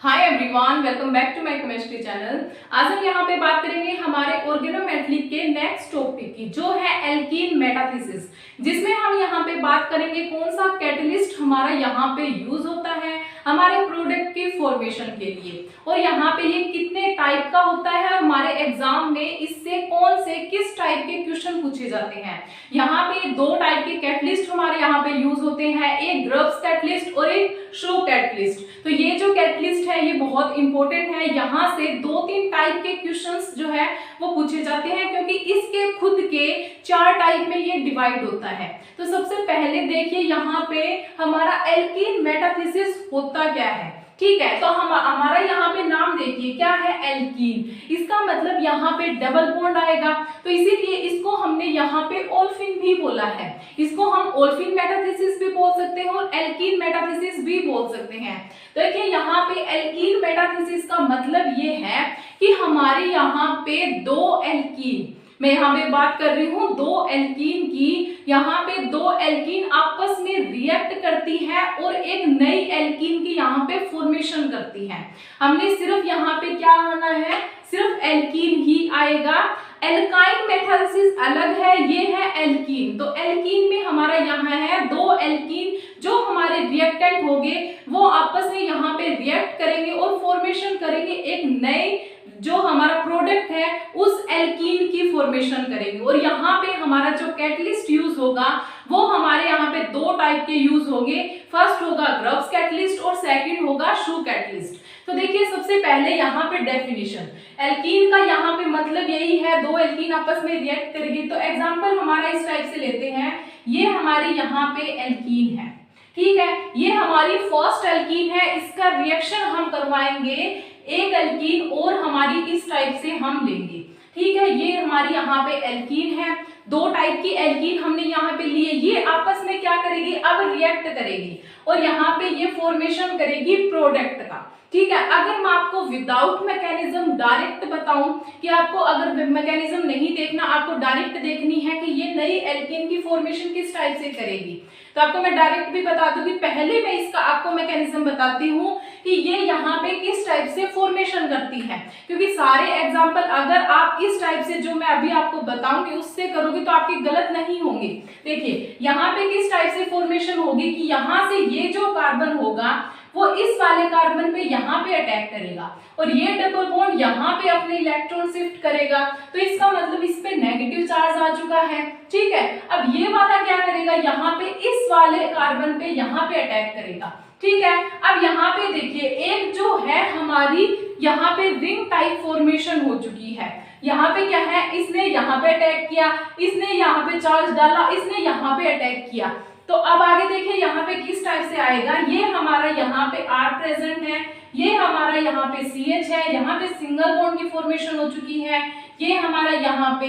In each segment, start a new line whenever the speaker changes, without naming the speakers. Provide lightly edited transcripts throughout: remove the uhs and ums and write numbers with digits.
Hi everyone, welcome back to my chemistry channel. आज हम यहाँ पे बात करेंगे हमारे ऑर्गेनोमेटलिक के नेक्स्ट टॉपिक की, जो है एल्कीन मेटाथीसिस, जिसमें हम यहाँ पे बात करेंगे कौन सा कैटलिस्ट हमारा यहाँ पे यूज होता है हमारे प्रोडक्ट के फॉर्मेशन के लिए, और यहाँ पे ये कितने टाइप का होता है, हमारे एग्जाम में इससे कौन से किस टाइप के क्वेश्चन पूछे जाते हैं। यहाँ पे दो टाइप के कैटलिस्ट हमारे यहाँ पे यूज होते हैं, एक ग्रब्स कैटलिस्ट और एक शो कैटलिस्ट। तो ये जो कैटलिस्ट है ये बहुत इंपॉर्टेंट है, यहाँ से 2-3 टाइप के क्वेश्चंस जो है वो पूछे जाते हैं, क्योंकि इसके खुद के 4 टाइप में ये डिवाइड होता है। तो सबसे पहले देखिए यहाँ पे हमारा एल्कीन मेटाथीसिस होता क्या है। ठीक है, तो हमारा यहाँ पे नाम देखिए क्या है, एल्कीन। इसका मतलब यहाँ पे डबल बॉन्ड आएगा, तो इसीलिए इसको हमने यहाँ पे ओल्फिन भी बोला है। इसको हम ओल्फिन मेटाथीसिस भी बोल सकते हैं और एल्कीन मेटाथीसिस भी बोल सकते हैं। देखिए यहाँ पे एल्कीन मेटाथीसिस का मतलब ये है कि हमारे यहाँ पे दो एल्कीन, मैं यहाँ पे बात कर रही हूँ दो एल्कीन की, यहाँ पे दो एल्कीन आपस में रिएक्ट करती है और एक नई एल्कीन की यहाँ पे फॉर्मेशन करती है। हमने सिर्फ यहाँ पे क्या आना है, सिर्फ एल्कीन ही आएगा। एल्काइन मेटाथीसिस अलग है, ये है एल्कीन। तो एल्कीन में हमारा यहाँ है दो एल्कीन, जो हमारे रिएक्टेंट होंगे वो आपस में यहाँ पे रिएक्ट करेंगे और फॉर्मेशन करेंगे एक नए, जो हमारा प्रोडक्ट है उस एल्कीन की फॉर्मेशन करेंगे। और यहाँ पे हमारा जो कैटलिस्ट यूज होगा वो हमारे यहाँ पे दो टाइप के यूज होंगे। फर्स्ट होगा ग्रब्स कैटलिस्ट और सेकंड होगा शू कैटलिस्ट। तो देखिए सबसे पहले यहाँ पे डेफिनेशन, एल्कीन का यहाँ पे मतलब यही है दो एल्कीन आपस में रिएक्ट करेंगे। तो एग्जांपल हमारा इस टाइप से लेते हैं, ये हमारी यहाँ पे एल्कीन है, ठीक है, ये हमारी फर्स्ट एल्कीन है, इसका रिएक्शन हम करवाएंगे एक एल्कीन और हमारी इस टाइप से हम लेंगे। ठीक है, ये हमारी यहाँ पे एल्कीन है, दो टाइप की एल्कीन हमने यहाँ पे लिए, ये आपस में क्या करेगी, अब रिएक्ट करेगी और यहाँ पे ये फॉर्मेशन करेगी प्रोडक्ट का। ठीक है, अगर मैं आपको विदाउट मैकेनिज्म डायरेक्ट बताऊं कि आपको अगर मैकेनिज्म नहीं देखना, आपको डायरेक्ट देखनी है कि ये नई एल्कीन की फॉर्मेशन किस टाइप से करेगी, तो आपको मैं डायरेक्ट भी बता दूंगी। पहले मैं इसका आपको मैकेनिज्म बताती हूँ कि ये यहाँ पे किस टाइप से फॉर्मेशन करती है, क्योंकि सारे एग्जाम्पल अगर आप इस टाइप से जो मैं अभी आपको बताऊंगी उससे करोगे तो आपके गलत नहीं होंगे। देखिए यहाँ पे किस टाइप से फॉर्मेशन होगी कि यहाँ से ये जो कार्बन होगा वो इस वाले कार्बन पे यहाँ पे अटैक करेगा और ये डबल बॉन्ड यहाँ पे अपने इलेक्ट्रॉन शिफ्ट करेगा, तो इसका मतलब इस पे नेगेटिव चार्ज आ चुका है। ठीक है, अब ये वाला क्या करेगा, यहाँ पे इस वाले कार्बन पे यहाँ पे अटैक करेगा। ठीक है, अब यहाँ पे देखिए एक जो है हमारी यहाँ पे रिंग टाइप फॉर्मेशन हो चुकी है। यहाँ पे क्या है, इसने यहाँ पे अटैक किया, इसने यहाँ पे चार्ज डाला, इसने यहाँ पे अटैक किया। तो अब आगे देखिए यहाँ पे किस टाइप से आएगा, ये हमारा यहाँ पे R प्रेजेंट है, ये हमारा यहाँ पे CH है, यहाँ पे सिंगल बॉन्ड की फॉर्मेशन हो चुकी है, ये हमारा यहाँ पे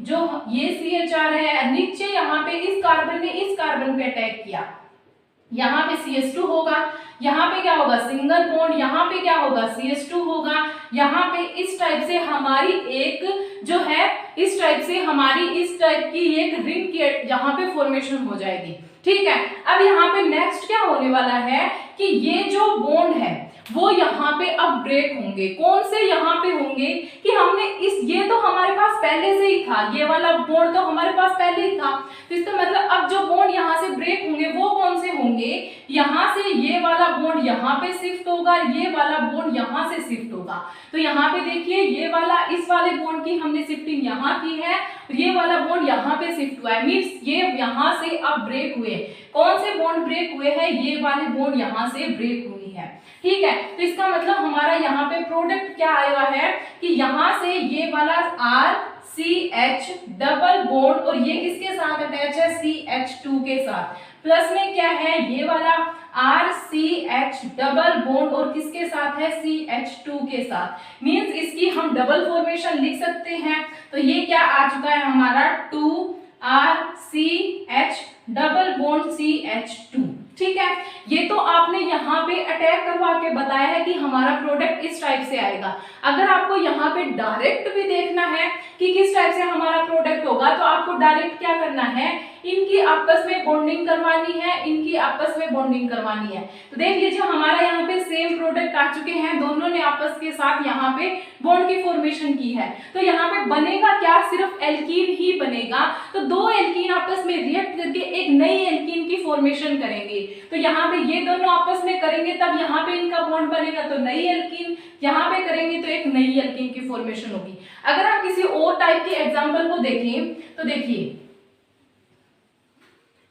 जो ये CHR है, नीचे यहाँ पे इस कार्बन ने इस कार्बन पे अटैक किया, यहाँ पे CH2 होगा, यहाँ पे क्या होगा सिंगल बॉन्ड, यहाँ पे क्या होगा CH2 होगा, यहाँ पे इस टाइप से हमारी एक जो है इस टाइप से हमारी इस टाइप की एक रिंग की यहाँ पे फॉर्मेशन हो जाएगी। ठीक है, अब यहाँ पे नेक्स्ट क्या होने वाला है कि ये जो बॉन्ड है वो यहाँ पे अब ब्रेक होंगे। कौन से यहाँ पे होंगे कि हमने ये तो हमारे पास पहले से ही था, ये वाला बॉन्ड तो हमारे पास पहले ही था, तो इसका मतलब अब जो बॉन्ड यहाँ से ब्रेक होंगे वो कौन से होंगे, यहाँ से ये वाला बॉन्ड यहाँ पे शिफ्ट होगा, ये वाला बॉन्ड यहाँ से शिफ्ट होगा। तो यहाँ पे देखिए ये वाला इस वाले बॉन्ड की हमने शिफ्टिंग यहाँ की है, ये वाला बॉन्ड यहाँ पे शिफ्ट हुआ है, मीन्स ये यहाँ से अब ब्रेक हुए। कौन से बॉन्ड ब्रेक हुए हैं, ये वाले बॉन्ड यहाँ से ब्रेक हुई है। ठीक है, तो इसका मतलब हमारा यहाँ पे प्रोडक्ट क्या आया है कि यहाँ से ये वाला RCH डबल बॉन्ड और ये किसके साथ अटैच है, CH2 के साथ, प्लस में क्या है ये वाला RCH डबल बॉन्ड और किसके साथ है, CH2 के साथ, मींस इसकी हम डबल फॉर्मेशन लिख सकते हैं। तो ये क्या आ चुका है हमारा 2RCH डबल बॉन्ड CH2। ठीक है, ये तो आपने यहाँ पे अटैक करवा के बताया है कि हमारा प्रोडक्ट इस टाइप से आएगा। अगर आपको यहाँ पे डायरेक्ट भी देखना है कि किस टाइप से हमारा प्रोडक्ट होगा, तो आपको डायरेक्ट क्या करना है, इनकी आपस में बॉन्डिंग करवानी है, इनकी आपस में बॉन्डिंग करवानी है। तो देख लीजिए हमारा यहाँ पे सेम प्रोडक्ट आ चुके हैं, दोनों ने आपस के साथ यहाँ पे बॉन्ड की फॉर्मेशन की है। तो यहाँ पे बनेगा क्या, सिर्फ एल्कीन ही बनेगा। तो दो एल्कीन आपस में रिएक्ट करके एक नई एल्कीन की फॉर्मेशन करेंगे। तो यहाँ पे ये दोनों आपस में करेंगे तब यहाँ पे इनका बॉन्ड बनेगा, तो नई एल्कीन, यहाँ पे करेंगे तो एक नई एल्कीन की फॉर्मेशन होगी। अगर आप किसी और टाइप के एग्जाम्पल को देखें तो देखिए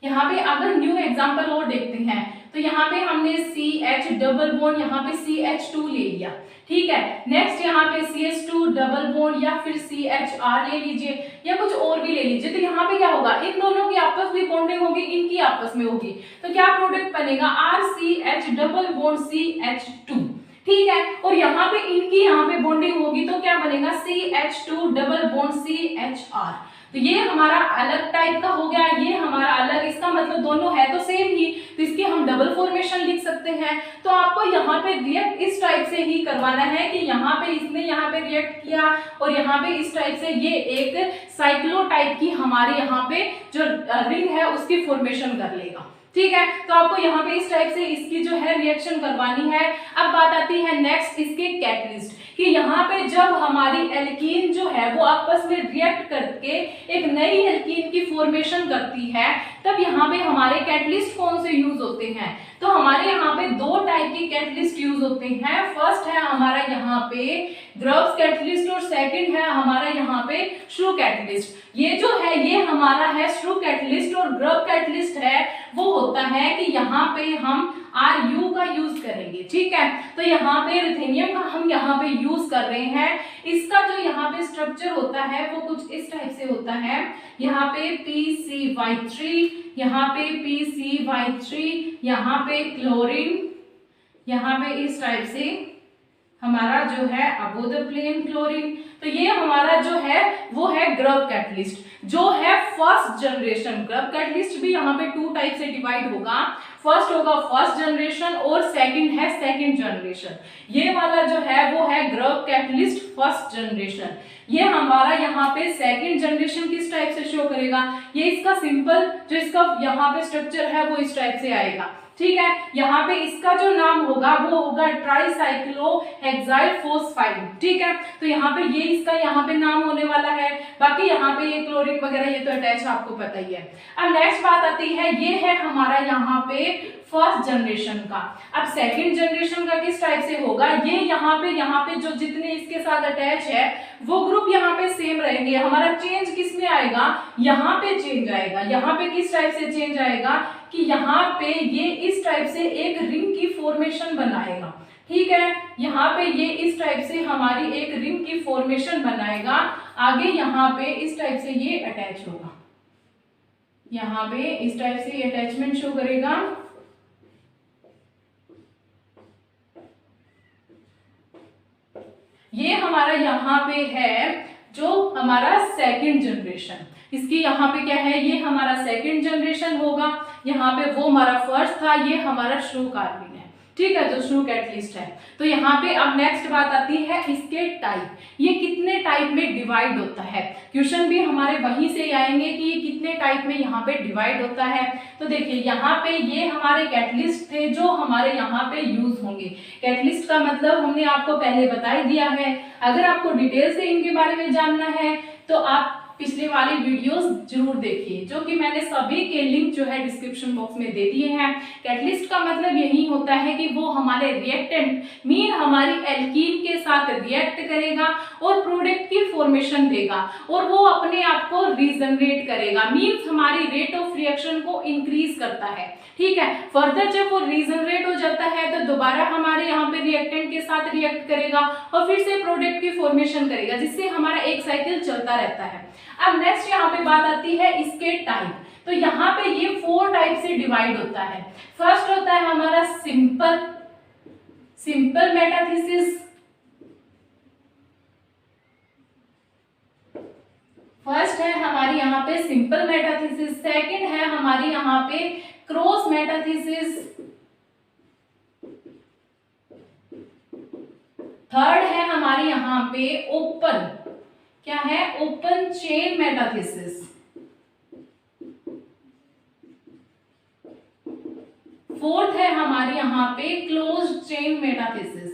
यहाँ पे अगर न्यू एग्जांपल और देखते हैं तो यहाँ पे हमने CH डबल बॉन्ड, यहाँ पे CH2 ले लिया, ठीक है। नेक्स्ट यहाँ पे CH2 डबल बॉन्ड या फिर CHR ले लीजिए या कुछ और भी ले लीजिए। तो यहाँ पे क्या होगा, इन दोनों की आपस में बॉन्डिंग होगी, इनकी आपस में होगी, तो क्या प्रोडक्ट बनेगा, RCH डबल बॉन्ड CH2, ठीक है। और यहाँ पे इनकी यहाँ पे बॉन्डिंग होगी तो क्या बनेगा, CH2 डबल बॉन्ड CHR। तो ये हमारा अलग टाइप का हो गया, ये हमारा अलग, इसका मतलब दोनों है तो सेम ही, तो इसकी हम डबल फॉर्मेशन लिख सकते हैं। तो आपको यहाँ पे रिएक्ट इस टाइप से ही करवाना है कि यहाँ पे इसने यहाँ पे रिएक्ट किया और यहाँ पे इस टाइप से ये एक साइक्लो टाइप की हमारे यहाँ पे जो रिंग है उसकी फॉर्मेशन कर लेगा, ठीक है। तो आपको यहाँ पे इस टाइप से इसकी जो है रिएक्शन करवानी है। अब बात आती है नेक्स्ट इसके कैटलिस्ट कि यहाँ पे जब हमारी एल्कीन जो है वो आपस में रिएक्ट करके एक नई एल्कीन की फॉर्मेशन करती है, तब यहाँ पे हमारे कैटलिस्ट कौन से यूज होते हैं। तो हमारे यहाँ पे दो टाइप के कैटलिस्ट यूज होते हैं। फर्स्ट है हमारा यहाँ पे ग्रब्स कैटलिस्ट और सेकंड है हमारा यहाँ पे श्रू कैटलिस्ट। ये जो है ये हमारा है श्रू कैटलिस्ट और ग्रब कैटलिस्ट है वो होता है कि यहाँ पे हम Ru का यूज करेंगे, ठीक है। तो यहाँ पे रुथेनियम का हम यहाँ पे यूज कर रहे हैं। इसका जो यहाँ पे स्ट्रक्चर होता है वो कुछ इस टाइप से होता है, यहाँ पे PCY3, यहाँ पे PCY3, यहाँ पे क्लोरीन, यहाँ पे इस टाइप से हमारा जो है अबो द प्लेन क्लोरीन। तो ये हमारा जो है वो है ग्रब कैटलिस्ट, जो है फर्स्ट जनरेशन। ग्रब कैटलिस्ट भी यहाँ पे टू टाइप से डिवाइड होगा, फर्स्ट होगा फर्स्ट जनरेशन और सेकंड है सेकंड जनरेशन। ये वाला जो है वो है ग्रब कैटलिस्ट फर्स्ट जनरेशन। ये हमारा यहाँ पे सेकंड जनरेशन किस टाइप से शो करेगा, ये इसका सिंपल जो इसका यहाँ पे स्ट्रक्चर है वो इस टाइप से आएगा, ठीक है। यहाँ पे इसका जो नाम होगा वो होगा ट्राइसाइक्लोहेक्साइल फोस्फाइड, ठीक है। तो यहाँ पे ये इसका यहाँ पे नाम होने वाला है। बाकी यहाँ पे ये क्लोरीन वगैरह ये तो अटैच आपको पता ही है। अब नेक्स्ट बात आती है, ये है हमारा यहाँ पे फर्स्ट जनरेशन का। अब सेकंड जनरेशन का किस टाइप से होगा, ये यहाँ पे जो जितने इसके साथ अटैच है वो ग्रुप यहाँ पे सेम रहेंगे। हमारा चेंज किस में आएगा, यहाँ पे चेंज आएगा। यहाँ पे किस टाइप से चेंज आएगा कि यहाँ पे ये इस टाइप से एक रिंग की फॉर्मेशन बनाएगा, ठीक है। यहाँ पे ये इस टाइप से हमारी एक रिंग की फॉर्मेशन बनाएगा। आगे यहाँ पे इस टाइप से ये अटैच होगा, यहाँ पे इस टाइप से ये अटैचमेंट शो करेगा। ये हमारा यहाँ पे है जो हमारा सेकंड जनरेशन। इसकी यहाँ पे क्या है, ये हमारा सेकंड जनरेशन होगा। यहाँ पे वो हमारा फर्स्ट था, ये हमारा श्रू कार्बन है, ठीक है, जो श्रू कैटलिस्ट है। तो यहाँ पे अब नेक्स्ट बात आती है इसके टाइप, ये कितने टाइप में डिवाइड होता है। क्वेश्चन भी हमारे वहीं से आएंगे कि ये कितने टाइप में यहाँ पे डिवाइड होता है। तो देखिए यहाँ पे ये हमारे कैटलिस्ट थे जो हमारे यहाँ पे यूज होंगे। कैटलिस्ट का मतलब हमने आपको पहले बता ही दिया है। अगर आपको डिटेल से इनके बारे में जानना है तो आप पिछले वाली वीडियोस जरूर देखिए, जो कि मैंने सभी के लिंक जो है डिस्क्रिप्शन बॉक्स में दे दिए हैं। कैटलिस्ट का मतलब यही होता है कि वो हमारे रिएक्टेंट मीन हमारी एल्कीन के साथ रिएक्ट करेगा और प्रोडक्ट की फॉर्मेशन देगा और वो अपने आप को रीजनरेट करेगा, मीन्स हमारी रेट ऑफ रिएक्शन को इंक्रीज करता है, ठीक है। फर्दर जब वो रीजनरेट हो जाता है तो दोबारा हमारे यहाँ पे रिएक्टेंट के साथ रिएक्ट करेगा और फिर से प्रोडक्ट की फॉर्मेशन करेगा, जिससे हमारा एक साइकिल चलता रहता है। अब नेक्स्ट यहाँ पे बात आती है इसके टाइप। तो यहाँ पे ये 4 टाइप से डिवाइड होता है। फर्स्ट होता है हमारा सिंपल मेटाथीसिस, फर्स्ट है हमारी यहाँ पे सिंपल मेटाथीसिस। सेकंड है हमारी यहाँ पे क्रॉस मेटाथीसिस। थर्ड है हमारे यहाँ पे ओपन, क्या है, ओपन चेन मेटाथीसिस। फोर्थ है हमारे यहाँ पे क्लोज चेन मेटाथीसिस।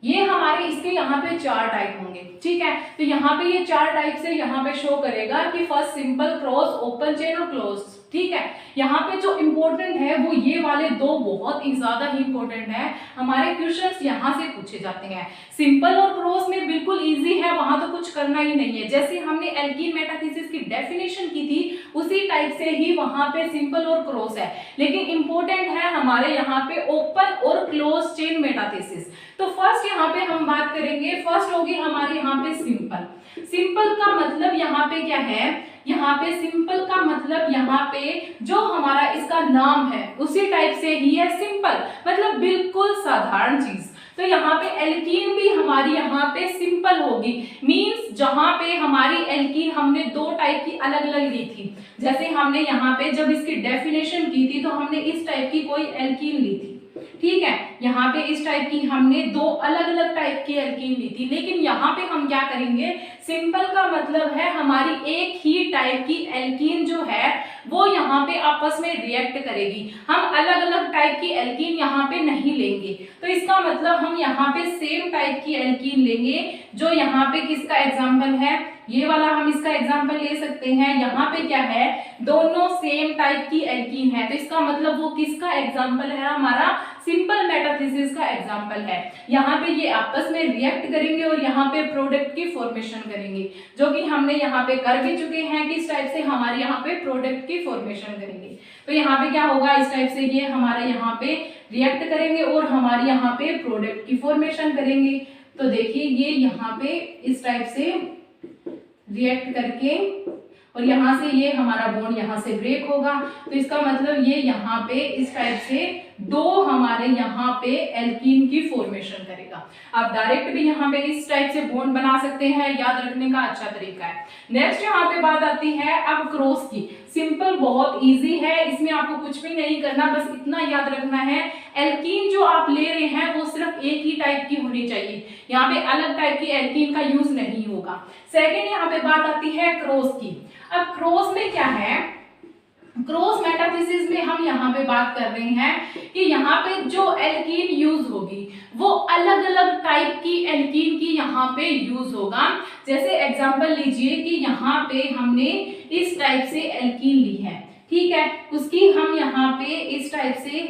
ये हमारे इसके यहाँ पे 4 टाइप होंगे, ठीक है। तो यहाँ पे ये 4 टाइप से यहाँ पे शो करेगा कि first simple, cross, open chain और क्लोज, ठीक है। यहाँ पे जो इम्पोर्टेंट है वो ये वाले 2 बहुत ही ज्यादा ही इम्पोर्टेंट है, हमारे क्वेश्चंस यहाँ से पूछे जाते हैं। सिंपल और क्रॉस में बिल्कुल इजी है, वहां तो कुछ करना ही नहीं है। जैसे हमने एल्कीन मेटाथीसिस की डेफिनेशन की थी उसी टाइप से ही वहां पे सिंपल और क्रॉस है, लेकिन इंपॉर्टेंट है हमारे यहाँ पे ओपन और क्लोज चेन मेटाथीसिस। तो फर्स्ट यहाँ पे हम बात करेंगे, फर्स्ट होगी हमारे यहाँ पे सिंपल। सिंपल का मतलब यहाँ पे क्या है, यहाँ पे सिंपल का मतलब यहाँ पे जो हमारा इसका नाम है उसी टाइप से ही है सिंपल, मतलब बिल्कुल साधारण चीज। तो यहाँ पे एल्कीन भी हमारी यहाँ पे सिंपल होगी, मींस जहाँ पे हमारी एल्कीन हमने 2 टाइप की अलग अलग ली थी। जैसे हमने यहाँ पे जब इसकी डेफिनेशन की थी तो हमने इस टाइप की कोई एल्कीन ली थी, ठीक है। यहाँ पे इस टाइप की हमने 2 अलग अलग टाइप की एल्कीन ली थी, लेकिन यहाँ पे हम क्या करेंगे, सिंपल का मतलब है हमारी एक ही टाइप की एल्कीन जो है वो यहाँ पे आपस में रिएक्ट करेगी। हम अलग अलग टाइप की एल्कीन यहाँ पे नहीं लेंगे, तो इसका मतलब हम यहाँ पे सेम टाइप की एल्कीन लेंगे, जो यहाँ पे किसका एग्जाम्पल है, ये वाला हम इसका एग्जाम्पल ले सकते हैं। यहाँ पे क्या है, दोनों सेम टाइप की एल्कीन है, तो इसका मतलब वो किसका एग्जाम्पल है, हमारा सिंपल मेटाथीसिस का एग्जाम्पल है। यहाँ पे ये आपस में रिएक्ट करेंगे और यहाँ पे प्रोडक्ट की फॉर्मेशन करेंगे, जो कि हमने यहाँ पे कर भी चुके हैं, किस टाइप से, हमारे यहाँ पे प्रोडक्ट की फॉर्मेशन करेंगे। तो यहाँ पे क्या होगा, इस टाइप से ये हमारे यहाँ पे रिएक्ट करेंगे और हमारे यहाँ पे प्रोडक्ट की फॉर्मेशन करेंगे। तो देखिए ये यहाँ पे इस टाइप से रिएक्ट करके और यहाँ से ये हमारा बॉन्ड यहाँ से ब्रेक होगा, तो इसका मतलब ये यहाँ पे इस टाइप से 2 हमारे यहाँ पे एल्कीन की फॉर्मेशन करेगा। आप डायरेक्ट भी यहाँ पे इस टाइप से बॉन्ड बना सकते हैं, याद रखने का अच्छा तरीका है। नेक्स्ट यहाँ पे बात आती है अब क्रॉस की। सिंपल बहुत इजी है, इसमें आपको कुछ भी नहीं करना, बस इतना याद रखना है एल्कीन जो आप ले रहे हैं वो सिर्फ एक ही टाइप की होनी चाहिए, यहाँ पे अलग टाइप की एल्कीन का यूज नहीं होगा। सेकेंड यहाँ पे बात आती है क्रॉस की। अब क्रॉस में क्या है, क्रॉस मेटाथीसिस में हम यहाँ पे बात कर रहे हैं कि यहाँ पे जो एल्कीन यूज होगी वो अलग अलग टाइप की एल्कीन की यहाँ पे यूज होगा। जैसे एग्जांपल लीजिए कि यहाँ पे हमने इस टाइप से एल्कीन ली है, ठीक है, उसकी हम यहाँ पे इस टाइप से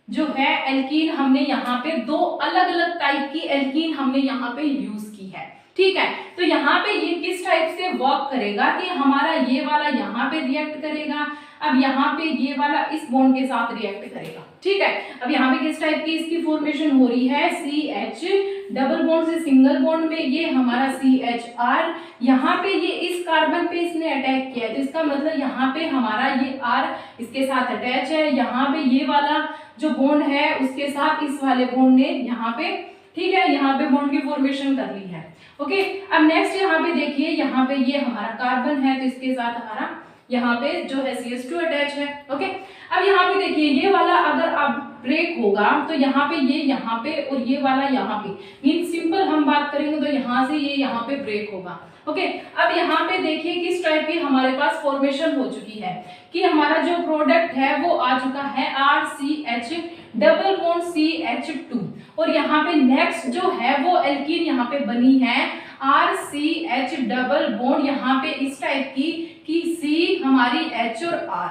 जो है एल्कीन हमने यहाँ पे 2 अलग अलग टाइप की एल्कीन हमने यहाँ पे यूज की है, ठीक है। तो यहाँ पे ये किस टाइप से वर्क करेगा कि हमारा ये वाला यहाँ पे रिएक्ट करेगा, अब यहाँ पे ये वाला इस बॉन्ड के साथ रिएक्ट करेगा, ठीक है। अब यहाँ पे किस टाइप की इसकी फॉर्मेशन हो रही है, CH, डबल बॉन्ड से सिंगल बॉन्ड में ये हमारा CHR, यहाँ पे ये इस कार्बन पे इसने अटैक किया है, तो इसका मतलब यहाँ पे हमारा ये R इसके साथ अटैच है, यहाँ पे ये वाला जो बॉन्ड है उसके साथ इस वाले बॉन्ड ने यहाँ पे, ठीक है, यहाँ पे बॉन्ड की फॉर्मेशन कर ली है, ओके। अब नेक्स्ट यहाँ पे देखिए, यहाँ पे ये हमारा कार्बन है तो इसके साथ हमारा यहाँ पे जो है CH2 अटैच है, ओके। अब यहाँ पे देखिए ये वाला अगर आप ब्रेक होगा तो यहाँ पे ये यहाँ पे और ये वाला यहाँ पे, मीन सिंपल हम बात करेंगे तो यहाँ से ये यहाँ पे ब्रेक होगा, ओके। अब यहाँ पे देखिए किस टाइप की हमारे पास फॉर्मेशन हो चुकी है कि हमारा जो प्रोडक्ट है वो आ चुका है RCH डबल बॉन्ड CH2 और यहाँ पे नेक्स्ट जो है वो एल्कीन यहाँ पे बनी है RCH डबल बॉन्ड यहाँ पे इस टाइप की कि C हमारी H और R,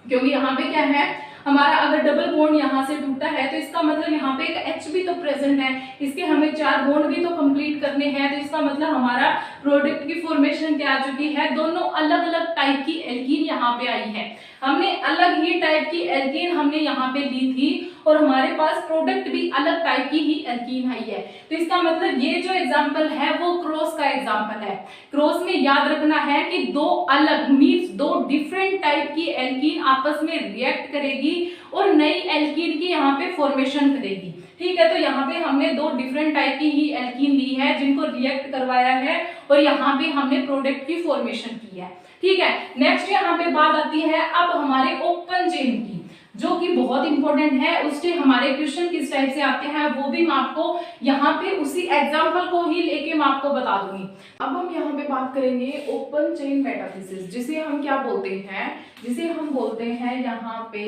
क्योंकि यहाँ पे क्या है हमारा अगर डबल बॉन्ड यहाँ से टूटा है तो इसका मतलब यहाँ पे एक H भी तो प्रेजेंट है, इसके हमें 4 बॉन्ड भी तो कंप्लीट करने हैं, तो इसका मतलब हमारा प्रोडक्ट की फॉर्मेशन क्या आ चुकी है, दोनों अलग अलग टाइप की एल्कीन यहाँ पे आई है। हमने अलग ही टाइप की एल्कीन हमने यहाँ पे ली थी और हमारे पास प्रोडक्ट भी अलग टाइप की ही एल्कीन आई है, तो इसका मतलब ये जो एग्जांपल है वो क्रॉस का एग्जांपल है। क्रॉस में याद रखना है कि 2 अलग मीन्स 2 डिफरेंट टाइप की एल्कीन आपस में रिएक्ट करेगी और नई एल्कीन की यहाँ पे फॉर्मेशन करेगी, ठीक है, तो यहाँ पे हमने दो डिफरेंट टाइप की ही एल्कीन ली है जिनको रिएक्ट करवाया है और यहाँ पे हमने प्रोडक्ट की फॉर्मेशन की है। ठीक है, नेक्स्ट यहाँ पे बात आती है अब हमारे ओपन चेन की, जो कि बहुत इंपॉर्टेंट है। उससे हमारे क्वेश्चन किस टाइप से आते हैं वो भी मैं आपको यहाँ पे उसी एग्जांपल को ही लेके मैं आपको बता दूंगी। अब हम यहाँ पे बात करेंगे ओपन चेन मेटाथीसिस, जिसे हम क्या बोलते हैं, जिसे हम बोलते हैं यहाँ पे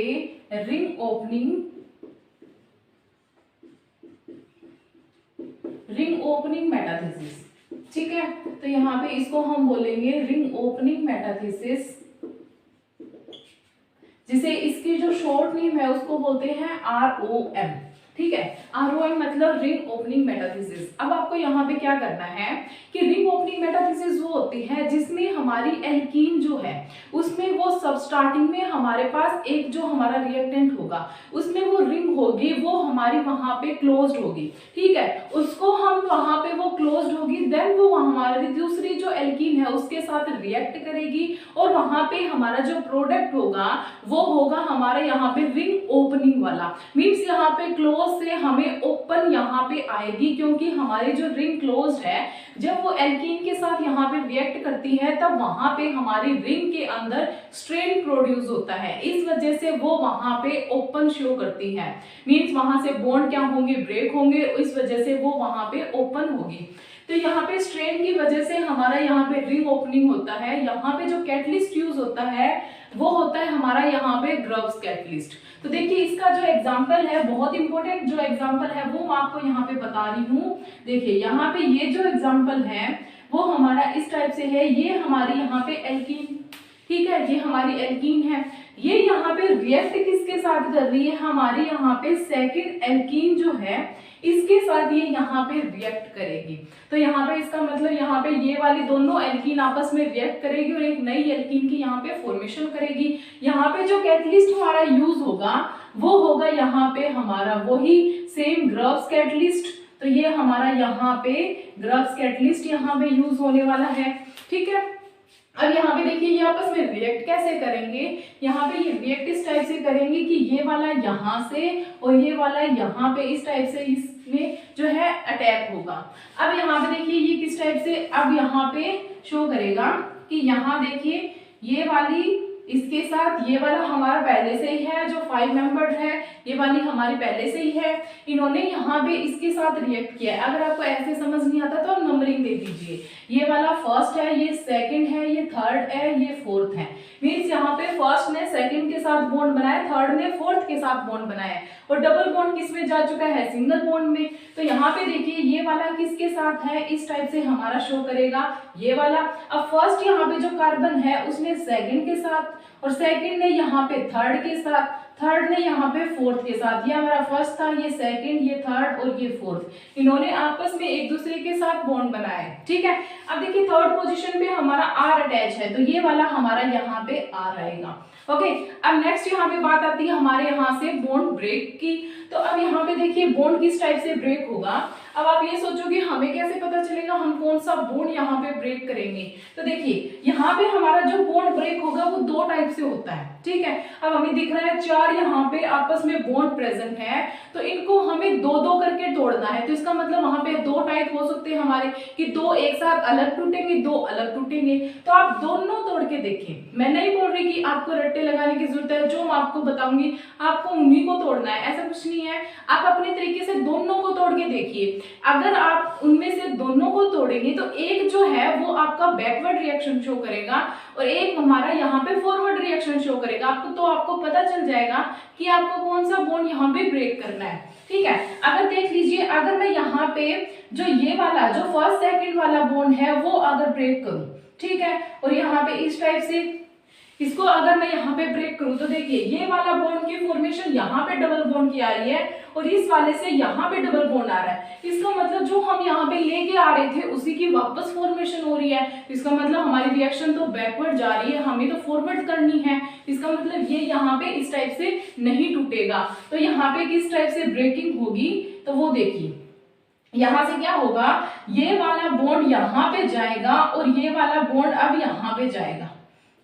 रिंग ओपनिंग मेटाथीसिस। ठीक है, तो यहाँ पे इसको हम बोलेंगे रिंग ओपनिंग मेटाथीसिस, जिसे इसकी जो शॉर्ट नेम है उसको बोलते हैं ROM। ठीक है, ROM मतलब रिंग ओपनिंग मेटाथीसिस। अब आपको यहाँ पे क्या करना है कि रिंग ओपनिंग मेटाथीसिस वो होती है जिसमें हमारी एल्कीन जो है उसमें वो सब स्टार्टिंग में हमारे पास एक जो हमारा रिएक्टेंट होगा उसमें वो रिंग होगी, वो हमारी वहां पे क्लोज्ड होगी। ठीक है, उसको हम वहां पे वो क्लोज्ड होगी, देन वो हमारी दूसरी जो एल्कीन है उसके साथ रिएक्ट करेगी और वहां पे हमारा जो प्रोडक्ट होगा वो होगा हमारा यहाँ पे रिंग ओपनिंग वाला। मीन्स यहाँ पे क्लोज से हमें ओपन यहाँ पे आएगी, क्योंकि हमारी जो रिंग क्लोज है जब वो एल्कीन के साथ यहाँ पे रिएक्ट करती है तब वहां पे हमारी रिंग के अंदर स्ट्रेन प्रोड्यूस होता है, इस वजह से वो वहां पे ओपन शो करती है। मीन्स वहां से बॉन्ड क्या होंगे, ब्रेक होंगे, इस वजह से वो वहां पे ओपन होगी। तो यहाँ पे स्ट्रेन की वजह से हमारा यहाँ पे रिंग ओपनिंग होता है। यहाँ पे जो कैटलिस्ट यूज होता है वो होता है हमारा यहाँ पे ग्रव्स कैटलिस्ट। तो देखिए इसका जो एग्जांपल है, बहुत इंपॉर्टेंट जो एग्जांपल है वो मैं आपको यहाँ पे बता रही हूँ। देखिए यहाँ पे ये जो एग्जांपल है वो हमारा इस टाइप से है, ये हमारी यहाँ पे एल्कीन, ठीक है, ये हमारी एल्कीन है, ये यहाँ पे रिएक्ट किसके साथ कर रही है, हमारी यहाँ पे सेकंड एल्कीन जो है इसके साथ ये यहाँ पे रिएक्ट करेगी। तो यहाँ पे इसका मतलब यहाँ पे ये वाली दोनों एल्कीन आपस में रिएक्ट करेगी और एक नई एल्कीन की यहाँ पे फॉर्मेशन करेगी। यहाँ पे जो कैटलिस्ट हमारा यूज होगा वो होगा यहाँ पे हमारा वही सेम ग्रव्स कैटलिस्ट। तो ये हमारा यहाँ पे ग्रव्स कैटलिस्ट यहाँ पे यूज होने वाला है। ठीक है, अब यहाँ पे देखिए ये आपस में रिएक्ट कैसे करेंगे, यहाँ पे ये रिएक्ट इस टाइप से करेंगे कि ये वाला यहाँ से और ये वाला यहाँ पे इस टाइप से इसमें जो है अटैक होगा। अब यहाँ पे देखिए ये किस टाइप से अब यहाँ पे शो करेगा कि यहाँ देखिए ये वाली इसके साथ ये वाला हमारा पहले से ही है, जो 5 मेंबर्ड है ये वाली हमारी पहले से ही है, इन्होंने यहाँ पे इसके साथ रिएक्ट किया है। अगर आपको ऐसे समझ नहीं आता तो आप नंबरिंग दे दीजिए, ये वाला फर्स्ट है, ये सेकंड है, ये थर्ड है, ये फोर्थ है। मीन्स यहाँ पे फर्स्ट ने सेकंड के साथ बॉन्ड बनाया, थर्ड ने फोर्थ के साथ बॉन्ड बनाया और डबल बॉन्ड किसमें जा चुका है, सिंगल बॉन्ड में। तो यहाँ पे देखिए ये वाला किसके साथ है, इस टाइप से हमारा शो करेगा ये वाला। अब फर्स्ट यहाँ पे जो कार्बन है उसने सेकंड के साथ और सेकंड ने यहाँ पे थर्ड के साथ, थर्ड ने यहाँ पे फोर्थ के साथ, ये हमारा फर्स्ट था, ये सेकंड, ये थर्ड और ये फोर्थ, इन्होंने आपस में एक दूसरे के साथ बॉन्ड बनाया है। ठीक है, अब देखिए थर्ड पोजीशन पे हमारा R अटैच है तो ये वाला हमारा यहाँ पे R आएगा। ओके, अब नेक्स्ट यहाँ पे बात आती है हमारे यहाँ से बॉन्ड ब्रेक की। तो अब यहाँ पे देखिए बॉन्ड किस टाइप से ब्रेक होगा। अब आप ये सोचोगे हमें कैसे पता चलेगा हम कौन सा बॉन्ड यहाँ पे ब्रेक करेंगे। तो देखिए यहाँ पे हमारा जो बॉन्ड ब्रेक होगा वो 2 टाइप से होता है। ठीक है, अब हमें दिख रहा है 4 यहाँ पे आपस में बॉन्ड प्रेजेंट है तो इनको हमें 2-2 करके तोड़ना है। तो इसका मतलब वहां पे 2 टाइप हो सकते हैं हमारे कि 2 एक साथ अलग टूटेंगे, 2 अलग टूटेंगे। तो आप दोनों तोड़ के देखिए, मैं नहीं बोल रही कि आपको रट्टे लगाने की जरूरत है, जो मैं आपको बताऊंगी आपको उन्हीं को तोड़ना है, ऐसा कुछ नहीं है। आप अपने तरीके से दोनों को तोड़ के देखिए, अगर आप उनमें से दोनों को तोड़ेंगे तो एक जो है वो आपका बैकवर्ड रिएक्शन शो करेगा और एक हमारा यहाँ पे फॉरवर्ड रिएक्शन शो करेगा। आपको पता चल जाएगा कि आपको कौन सा बॉन्ड यहाँ पे ब्रेक करना है। ठीक है, अगर देख लीजिए अगर मैं यहाँ पे जो ये वाला जो फर्स्ट सेकंड वाला बॉन्ड है वो अगर ब्रेक करूं, ठीक है, और यहाँ पे इस टाइप से इसको अगर मैं यहाँ पे ब्रेक करूं तो देखिए ये वाला बॉन्ड की फॉर्मेशन यहाँ पे डबल बॉन्ड की आ रही है और इस वाले से यहाँ पे डबल बॉन्ड आ रहा है। इसका मतलब जो हम यहाँ पे लेके आ रहे थे उसी की वापस फॉर्मेशन हो रही है। इसका मतलब हमारी रिएक्शन तो बैकवर्ड जा रही है, हमें तो फॉरवर्ड करनी है। इसका मतलब ये यहाँ पे इस टाइप से नहीं टूटेगा। तो यहाँ पे किस टाइप से ब्रेकिंग होगी तो वो देखिए, यहाँ से क्या होगा, ये वाला बॉन्ड यहाँ पे जाएगा और ये वाला बॉन्ड अब यहाँ पे जाएगा।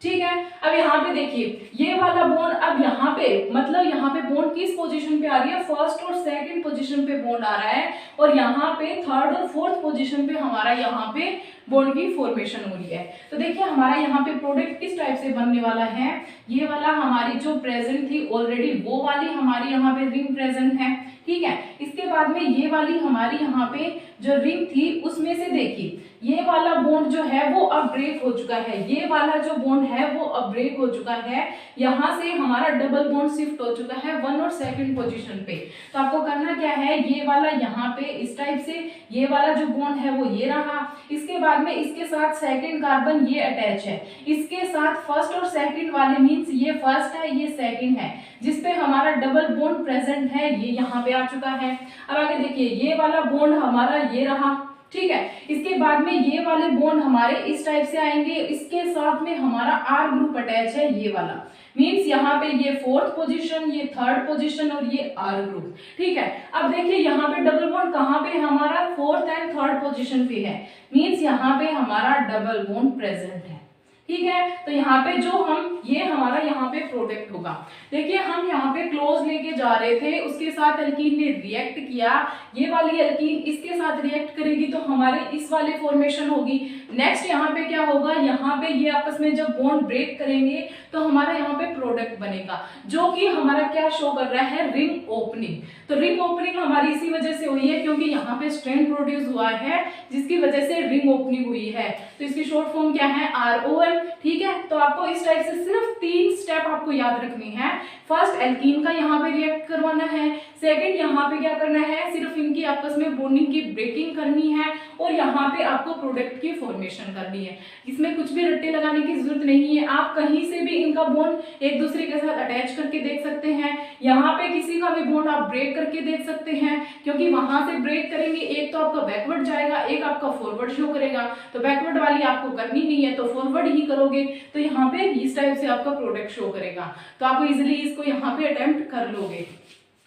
ठीक है, अब यहाँ पे देखिए ये वाला बॉन्ड, अब यहाँ पे मतलब यहाँ पे बॉन्ड किस पोजीशन पे आ रही है, फर्स्ट और सेकंड पोजीशन पे बॉन्ड आ रहा है, और यहाँ पे थर्ड और फोर्थ पोजीशन पे हमारा यहाँ पे बॉन्ड की फॉर्मेशन हो रही है। तो देखिए हमारा यहाँ पे प्रोडक्ट किस टाइप से बनने वाला है, ये वाला हमारी जो प्रेजेंट थी ऑलरेडी वो वाली हमारी यहाँ पे रिंग प्रेजेंट है, ठीक है। इसके बाद में ये वाली हमारी यहाँ पे जो रिंग थी उसमें से देखिए ये वाला बॉन्ड जो है वो अब ब्रेक हो चुका है, ये वाला जो बॉन्ड है वो अब ब्रेक हो चुका है, यहाँ से हमारा डबल बॉन्ड शिफ्ट हो चुका है वन और सेकंड पोजीशन पे। तो आपको करना क्या है, ये वाला यहाँ पे इस टाइप से ये वाला जो बॉन्ड है वो ये रहा, इसके बाद में इसके साथ सेकंड कार्बन ये अटैच है, इसके साथ फर्स्ट और सेकंड वाले मींस ये फर्स्ट है ये सेकंड है, जिसपे हमारा डबल बॉन्ड प्रेजेंट है, ये यहाँ पे आ चुका है। अब आगे देखिए ये वाला बॉन्ड हमारा ये रहा, ठीक है। इसके बाद में ये वाले बॉन्ड हमारे इस टाइप से आएंगे, इसके साथ में हमारा आर ग्रुप अटैच है, ये वाला मींस यहाँ पे ये फोर्थ पोजीशन, ये थर्ड पोजीशन और ये आर ग्रुप, ठीक है। अब देखिए यहाँ पे डबल बॉन्ड कहाँ पे हमारा फोर्थ एंड थर्ड पोजीशन पे है, मींस यहाँ पे हमारा डबल बॉन्ड प्रेजेंट है, ठीक है। तो यहाँ पे जो हम ये हमारा यहाँ पे प्रोडक्ट होगा। देखिए हम यहाँ पे क्लोज लेके जा रहे थे, उसके साथ एल्कीन ने रिएक्ट किया, ये वाली एल्कीन इसके साथ रिएक्ट करेगी तो हमारे इस वाले फॉर्मेशन होगी। नेक्स्ट यहाँ पे क्या होगा, यहाँ पे ये आपस में जब बॉन्ड ब्रेक करेंगे तो हमारा यहाँ पे प्रोडक्ट बनेगा, जो कि हमारा क्या शो कर रहा है, रिंग ओपनिंग। तो रिंग ओपनिंग हमारी इसी वजह से हुई है क्योंकि यहाँ पे स्ट्रैंड प्रोड्यूस हुआ है जिसकी वजह से रिंग ओपनिंग हुई है। तो इसकी शॉर्ट फॉर्म क्या है, ROM, ठीक है। तो आपको इस टाइप से सिर्फ 3 स्टेप आपको याद रखनी है। फर्स्ट एल्कीन का यहाँ पे रिएक्ट करवाना है, सेकंड यहाँ पे क्या करना है, सिर्फ इनकी आपस में बॉन्डिंग की ब्रेकिंग करनी है, और यहाँ पे आपको प्रोडक्ट की फॉर्मेशन करनी है। इसमें कुछ भी रट्टे लगाने की जरूरत नहीं है, आप कहीं से भी इनका बॉन्ड एक दूसरे के साथ अटैच करके देख सकते हैं। यहाँ पे किसी का भी बॉन्ड आप ब्रेक करके देख सकते हैं, क्योंकि वहां से ब्रेक करेंगे एक तो आपका बैकवर्ड जाएगा, एक आपका फॉरवर्ड शो करेगा। तो बैकवर्ड वाली आपको करनी नहीं है तो फॉरवर्ड ही करोगे, तो यहाँ पे इस टाइप से आपका प्रोडक्ट शो करेगा। तो आप इजिली इसको यहाँ पे अटेम्प्ट कर लोगे।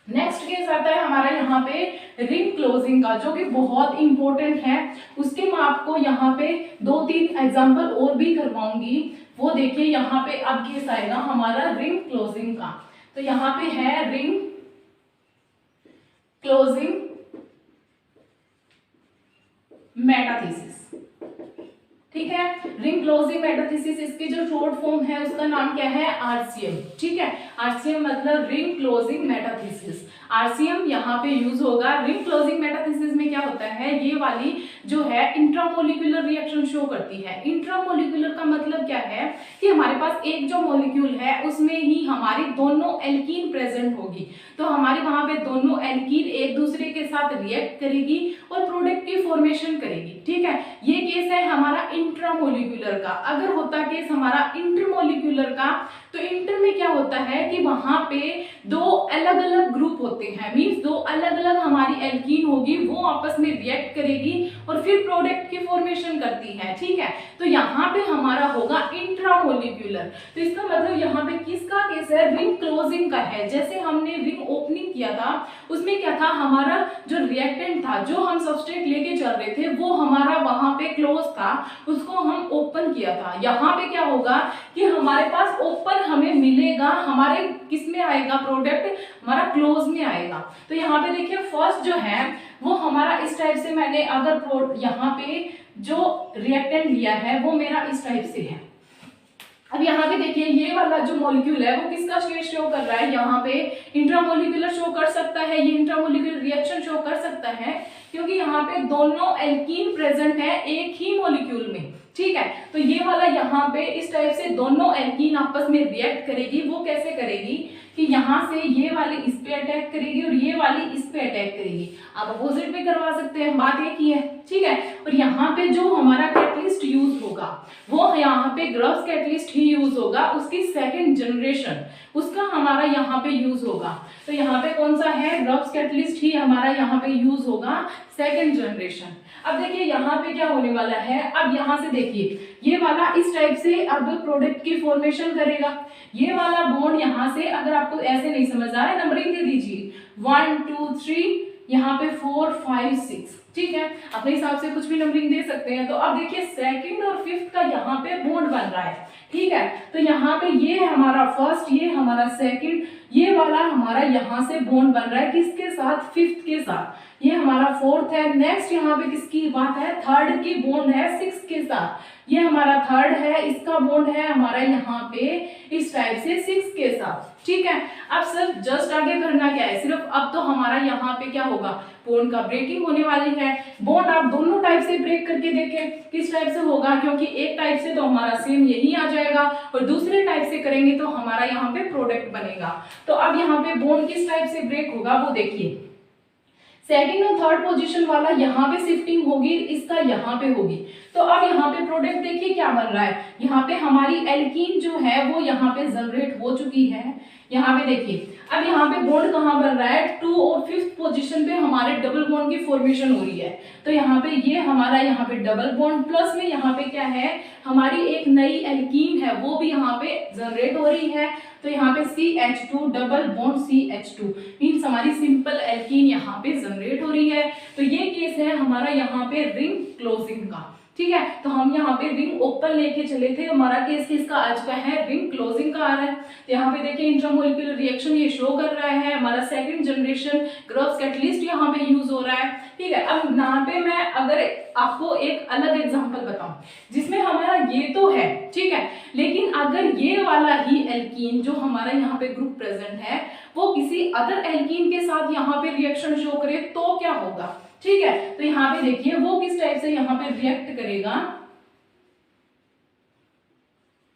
नेक्स्ट केस आता है हमारा यहाँ पे रिंग क्लोजिंग का, जो कि बहुत इंपॉर्टेंट है। उसके मैं आपको यहाँ पे 2-3 एग्जांपल और भी करवाऊंगी। वो देखिए यहाँ पे अब केस आएगा हमारा रिंग क्लोजिंग का। तो यहाँ पे है रिंग क्लोजिंग मेटाथीसिस, ठीक है। रिंग क्लोजिंग मेटाथीसिस, इसकी जो शॉर्ट फॉर्म है उसका नाम क्या है, RCM, ठीक है। RCM मतलब रिंग क्लोजिंग मेटाथीसिस। RCM यहाँ पे यूज होगा। रिंग क्लोजिंग मेटाथीसिस में क्या होता है, ये वाली जो है इंट्रामोलिकुलर रिएक्शन शो करती है। इंट्रामोलिकुलर का मतलब क्या है कि हमारे पास एक जो मॉलिक्यूल है उसमें ही हमारी दोनों एल्कीन प्रेजेंट होगी, तो हमारी वहां पे दोनों एल्कीन एक दूसरे के साथ रिएक्ट करेगी और प्रोडक्ट की फॉर्मेशन करेगी, ठीक है। ये केस है हमारा इंट्रामोलिकुलर का। अगर होता केस हमारा इंटरमोलिकुलर का, तो इंटर में क्या होता है कि वहां पे 2 अलग अलग ग्रुप होते हैं, मींस 2 अलग अलग हमारी एल्कीन होगी, वो आपस में रिएक्ट करेगी और फिर प्रोडक्ट की फॉर्मेशन करती है, ठीक है। तो यहाँ पे हमारा होगा इंट्रामोलिकुलर। तो इसका मतलब यहाँ पे किसका केस है, रिंग क्लोजिंग का है। जैसे हमने रिंग ओपनिंग किया था उसमें क्या था, हमारा जो रिएक्टेंट था, जो हम सबस्ट्रेट लेके चल रहे थे, वो हमारा वहां पे क्लोज था, उसको हम ओपन किया था। यहाँ पे क्या होगा कि हमारे पास ओपन हमें मिलेगा, हमारे किस में आएगा, प्रोडक्ट हमारा क्लोज में आएगा। तो यहाँ पे देखिए फर्स्ट जो है वो हमारा इस टाइप से, मैंने अगर यहाँ पे जो रिएक्टेंट लिया है वो मेरा इस टाइप से है। अब यहाँ पे देखिए ये वाला जो मॉलिक्यूल है वो किसका शो कर रहा है, यहाँ पे इंट्रामोलिकुलर शो कर सकता है, ये इंट्रामोलिकुलर रिएक्शन शो कर सकता है क्योंकि यहाँ पे दोनों एल्कीन प्रेजेंट है एक ही मॉलिक्यूल में, ठीक है। तो ये वाला यहाँ पे इस टाइप से दोनों एल्कीन आपस में रिएक्ट करेगी। वो कैसे करेगी कि यहाँ से ये वाली इस पे अटैक करेगी और ये वाली इस पे अटैक करेगी। आप अपोजिट पे करवा सकते हैं, बात एक ही है, ठीक है। और यहाँ पे जो हमारा कैटलिस्ट यूज होगा वो यहाँ पे ग्रॉस कैटलिस्ट ही यूज होगा, उसकी सेकंड जनरेशन उसका हमारा यहाँ पे यूज होगा। तो यहाँ पे कौन सा है, ग्रॉस कैटलिस्ट ही हमारा यहाँ पे यूज होगा, सेकंड जनरेशन। अब देखिए यहाँ पे क्या होने वाला है, अब यहाँ से देखिए ये वाला इस टाइप से अब प्रोडक्ट की फॉर्मेशन करेगा। ये वाला बॉन्ड यहाँ से, अगर आपको ऐसे नहीं समझ आ रहा है नंबरिंग दे दीजिए, 1 2 3, यहाँ पे 4 5 6, ठीक है, अपने हिसाब से कुछ भी नंबरिंग दे सकते हैं। तो अब देखिए सेकंड और फिफ्थ का यहाँ पे बॉन्ड बन रहा है, ठीक है। तो यहाँ पे ये हमारा फर्स्ट, ये हमारा सेकंड, ये वाला हमारा यहाँ से बॉन्ड बन रहा है किसके साथ, फिफ्थ के साथ। ये हमारा फोर्थ है। नेक्स्ट यहाँ पे किसकी बात है, थर्ड की बॉन्ड है सिक्स के साथ। ये हमारा थर्ड है, इसका बॉन्ड है हमारा यहाँ पे इस टाइप से सिक्स के साथ, ठीक है। अब सिर्फ जस्ट आगे करना क्या है, सिर्फ अब तो हमारा यहाँ पे क्या होगा, बॉन्ड का ब्रेकिंग होने वाली है। बॉन्ड आप दोनों टाइप से ब्रेक करके देखें किस टाइप से होगा, क्योंकि एक टाइप से तो हमारा सेम यही आ जाएगा और दूसरे टाइप से करेंगे तो हमारा यहाँ पे प्रोडक्ट बनेगा। तो अब यहाँ पे बॉन्ड किस टाइप से ब्रेक होगा वो देखिए, सेकंड और थर्ड पोजीशन वाला यहाँ पे शिफ्टिंग होगी, इसका यहाँ पे होगी। तो अब यहाँ पे प्रोडक्ट देखिए क्या बन रहा है, यहाँ पे हमारी एल्कीन जो है वो यहाँ पे जनरेट हो चुकी है। यहाँ पे देखिए अब यहाँ पे बॉन्ड कहाँ बन रहा है, टू और फिफ्थ पोजीशन पे हमारे डबल बॉन्ड की फॉर्मेशन हो रही है। तो यहाँ पे ये हमारा यहाँ पे डबल बॉन्ड प्लस में यहाँ पे क्या है, हमारी एक नई एल्कीन है वो भी यहाँ पे जनरेट हो रही है। तो यहाँ पे CH2 double bond CH2 means हमारी सिंपल एल्कीन यहाँ पे जनरेट हो रही है। तो ये केस है हमारा यहाँ पे रिंग क्लोजिंग का, ठीक है। तो हम यहाँ पे रिंग ओपन लेके चले थे, हमारा केस किसका आज का है, रिंग क्लोजिंग का आ रहा है। तो यहाँ पे देखिए इंट्रामोलिकुलर रिएक्शन ये शो कर रहा है, हमारा सेकंड जनरेशन ग्रोथ कैटलिस्ट यहाँ पे यूज हो रहा है, ठीक है। अब यहाँ पे मैं अगर आपको एक अलग एग्जांपल बताऊं जिसमें हमारा ये तो है, ठीक है, लेकिन अगर ये वाला ही एल्कीन जो हमारा यहाँ पे ग्रुप प्रेजेंट है वो किसी अदर एल्कीन के साथ यहाँ पे रिएक्शन शो करे तो क्या होगा, ठीक है। तो यहाँ पे देखिए वो किस टाइप से यहाँ पे रिएक्ट करेगा,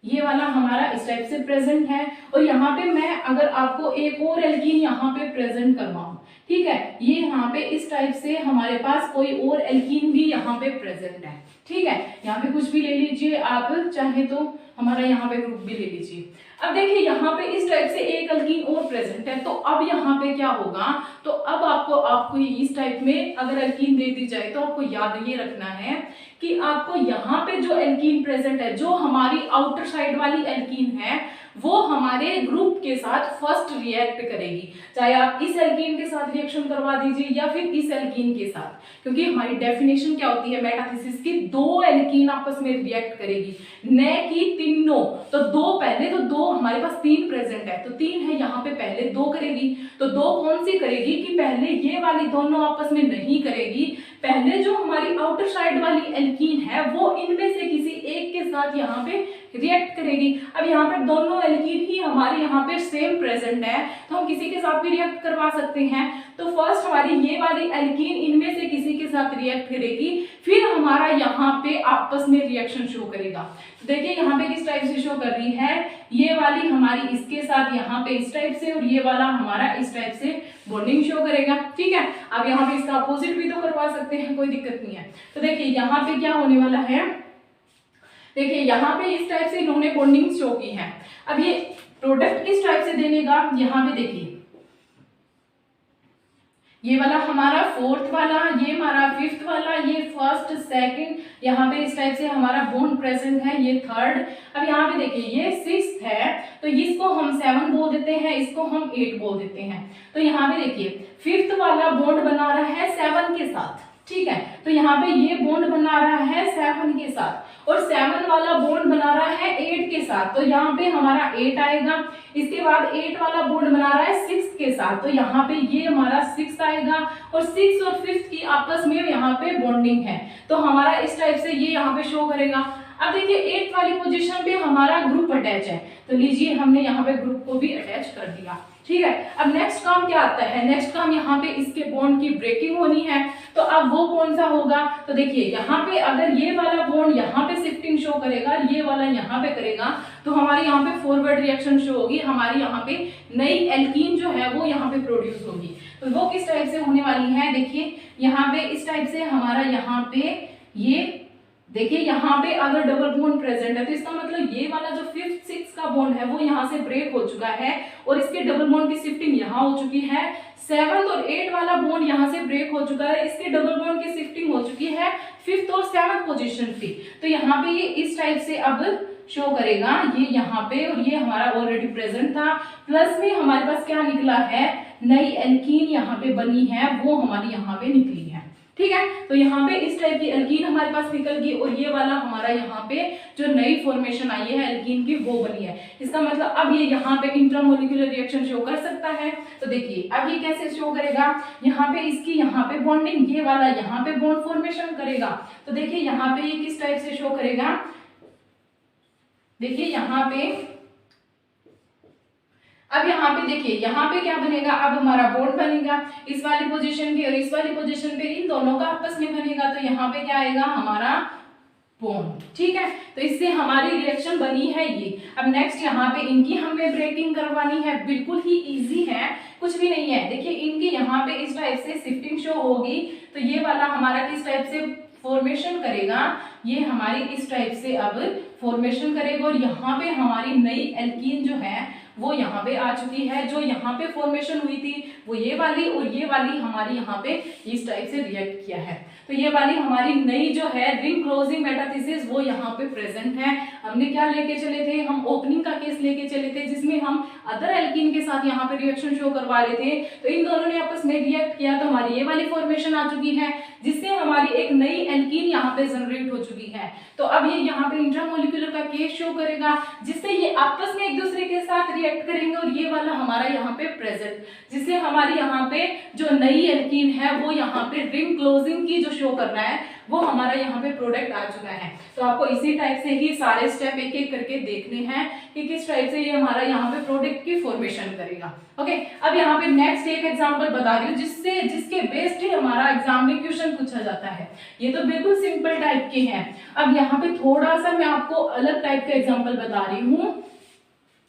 ये वाला हमारा इस टाइप से प्रेजेंट है और यहाँ पे मैं अगर आपको एक और एल्कीन यहाँ पे प्रेजेंट करवाऊं, ठीक है, ये यहाँ पे इस टाइप से हमारे पास कोई और एल्कीन भी यहाँ पे प्रेजेंट है, ठीक है। यहाँ पे कुछ भी ले लीजिए आप, चाहे तो हमारा यहाँ पे ग्रुप भी ले लीजिए। अब देखिए यहाँ पे इस टाइप से एक एल्कीन और प्रेजेंट है, तो अब यहाँ पे क्या होगा, तो अब आपको इस टाइप में अगर एल्कीन दे दी जाए तो आपको याद ये रखना है कि आपको यहाँ पे जो एल्कीन प्रेजेंट है, जो हमारी आउटर साइड वाली एल्कीन है, वो हमारे ग्रुप के साथ फर्स्ट रिएक्ट करेगी। चाहे आप इस एल्कीन के साथ रिएक्शन करवा दीजिए या फिर इस एल्कीन के साथ, क्योंकि हमारी डेफिनेशन क्या होती है मेटाथीसिस की, दो एल्कीन आपस में रिएक्ट करेगी, न कि तीनों। तो दो पहले, तो दो हमारे पास तीन प्रेजेंट है, तो तीन है यहाँ पे, पहले दो करेगी। तो दो कौन सी करेगी कि पहले ये वाली दोनों आपस में नहीं करेगी, पहले जो हमारी आउटर साइड वाली एल्कीन है वो इनमें से किसी एक के साथ यहाँ पे रिएक्ट करेगी। अब यहाँ पे दोनों एल्कीन ही हमारे यहाँ पे सेम प्रेजेंट है, तो हम किसी के साथ भी रिएक्ट करवा सकते हैं। तो फर्स्ट हमारी ये वाली एल्कीन इनमें से किसी के साथ रिएक्ट करेगी, फिर हमारा यहाँ पे आपस में रिएक्शन शो करेगा। तो देखिए यहाँ पे किस टाइप से शो कर रही है, ये वाली हमारी इसके साथ यहाँ पे इस टाइप से और ये वाला हमारा इस टाइप से बॉन्डिंग शो करेगा, ठीक है। अब यहाँ पे इसका अपोजिट भी तो करवा सकते हैं, कोई दिक्कत नहीं है। तो देखिए यहाँ पे क्या होने वाला है, देखिए यहाँ पे इस टाइप से इन्होंने बॉन्डिंग शो की है। अब ये प्रोडक्ट किस टाइप से देनेगा, यहाँ पे देखिए ये वाला हमारा फोर्थ वाला, ये हमारा फिफ्थ वाला, ये फर्स्ट सेकंड, यहाँ पे इस टाइप से हमारा बॉन्ड प्रेजेंट है, ये थर्ड। अब यहाँ पे देखिए ये सिक्स्थ है, तो इसको हम 7 बोल देते हैं, इसको हम 8 बोल देते हैं। तो यहाँ पे देखिए फिफ्थ वाला बॉन्ड बना रहा है 7 के साथ, ठीक है। तो यहाँ पे ये बॉन्ड बना रहा है 7 के साथ और 7 वाला बॉन्ड बना रहा है 8 के साथ, तो यहाँ पे हमारा 8 आएगा। इसके बाद 8 वाला बॉन्ड बना रहा है 6 के साथ, तो यहाँ पे ये हमारा 6 आएगा और 6 और 5 की आपस में यहाँ पे बॉन्डिंग है, तो हमारा इस टाइप से ये यहाँ पे शो करेगा। अब देखिए 8 वाली पोजीशन पे हमारा ग्रुप अटैच है, तो लीजिए हमने यहाँ पे ग्रुप को भी अटैच कर दिया, ठीक है। अब नेक्स्ट काम क्या आता है, नेक्स्ट काम यहाँ पे इसके बॉन्ड की ब्रेकिंग होनी है, तो अब वो कौन सा होगा, तो देखिए यहाँ पे अगर ये वाला बॉन्ड यहाँ पे शिफ्टिंग शो करेगा, ये वाला यहाँ पे करेगा, तो हमारे यहाँ पे फॉरवर्ड रिएक्शन शो होगी, हमारी यहाँ पे नई एल्कीन जो है वो यहाँ पे प्रोड्यूस होगी। तो वो किस टाइप से होने वाली है, देखिए यहाँ पे इस टाइप से हमारा यहाँ पे ये देखिए यहाँ पे अगर डबल बॉन्ड प्रेजेंट है तो इसका मतलब ये वाला जो 5th 6 का बॉन्ड है वो यहाँ से ब्रेक हो चुका है और इसके डबल बॉन्ड की शिफ्टिंग यहाँ हो चुकी है। 7th और 8 वाला बॉन्ड यहाँ से ब्रेक हो चुका है, इसके डबल बॉन्ड की शिफ्टिंग हो चुकी है 5th और 7th पोजीशन पे। तो यहाँ पे ये इस टाइप से अब शो करेगा, ये यहाँ पे और ये हमारा ऑलरेडी प्रेजेंट था, प्लस में हमारे पास क्या निकला है, नई एल्कीन यहाँ पे बनी है, वो हमारी यहाँ पे निकली है, ठीक है। तो यहाँ पे इस टाइप की एल्कीन हमारे पास निकल गई और ये वाला हमारा यहाँ पे जो नई फॉर्मेशन आई है एल्कीन की वो बनी है। इसका मतलब अब ये यहाँ पे इंट्रामोलिकुलर रिएक्शन शो कर सकता है। तो देखिए अब ये कैसे शो करेगा, यहाँ पे इसकी यहाँ पे बॉन्डिंग, ये वाला यहाँ पे बॉन्ड फॉर्मेशन करेगा। तो देखिए यहाँ पे ये किस टाइप से शो करेगा, देखिए यहाँ पे, अब यहाँ पे देखिए यहाँ पे क्या बनेगा, अब हमारा बॉन्ड बनेगा इस वाली पोजीशन पे और इस वाली पोजीशन पे, इन दोनों का आपस में बनेगा। तो यहाँ पे क्या आएगा हमारा बॉन्ड, ठीक है। तो इससे हमारी रिएक्शन बनी है ये। अब नेक्स्ट यहाँ पे इनकी हमें ब्रेकिंग करवानी है, बिल्कुल ही इजी है, कुछ भी नहीं है। देखिए इनकी यहाँ पे इस टाइप से शिफ्टिंग शो होगी, तो ये वाला हमारा किस टाइप से फॉर्मेशन करेगा, ये हमारी इस टाइप से अब फॉर्मेशन करेगा और यहाँ पे हमारी नई एल्कीन जो है वो यहाँ पे आ चुकी है। जो यहाँ पे फॉर्मेशन हुई थी वो ये वाली और ये वाली हमारी यहाँ पे इस टाइप से रिएक्ट किया है। तो ये वाली हमारी नई जो है रिंग क्लोजिंग मेटाथीसिस वो यहाँ पे प्रेजेंट है। हमने क्या लेके चले थे, हम ओपनिंग का केस लेके चले थे जिसमें हम अदर एल्कीन के साथ यहाँ पे रिएक्शन शो करवा रहे थे। तो इन दोनों ने आपस में रिएक्ट किया तो हमारी ये वाली फॉर्मेशन आ चुकी है जिससे हमारी एक नई एल्कीन यहाँ पे जनरेट हो चुकी है। तो अब ये यहाँ पे इंट्रामोलिकुलर का केस शो करेगा जिससे ये आपस में एक दूसरे के साथ रिएक्ट करेंगे और ये वाला हमारा यहाँ पे प्रेजेंट, जिससे हमारी यहाँ पे जो नई एल्कीन है वो यहाँ पे रिंग क्लोजिंग की जो शो करना है वो हमारा यहाँ पे प्रोडक्ट आ चुका है। तो आपको इसी टाइप से ही सारे स्टेप एक एक करके देखने हैं कि किस टाइप से ये हमारा यहाँ पे प्रोडक्ट की फॉर्मेशन करेगा। ओके, अब यहाँ पे नेक्स्ट एक एग्जांपल बता रही हूँ जिसके बेस्ड ही हमारा एग्जाम में क्वेश्चन पूछा जाता है। ये तो बिल्कुल सिंपल टाइप के हैं। अब यहाँ पे थोड़ा सा मैं आपको अलग टाइप का एग्जाम्पल बता रही हूँ।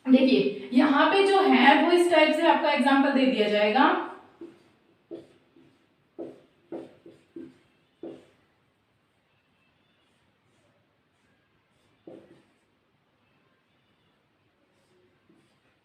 देखिए यहाँ पे जो है वो इस टाइप से आपका एग्जाम्पल दे दिया जाएगा।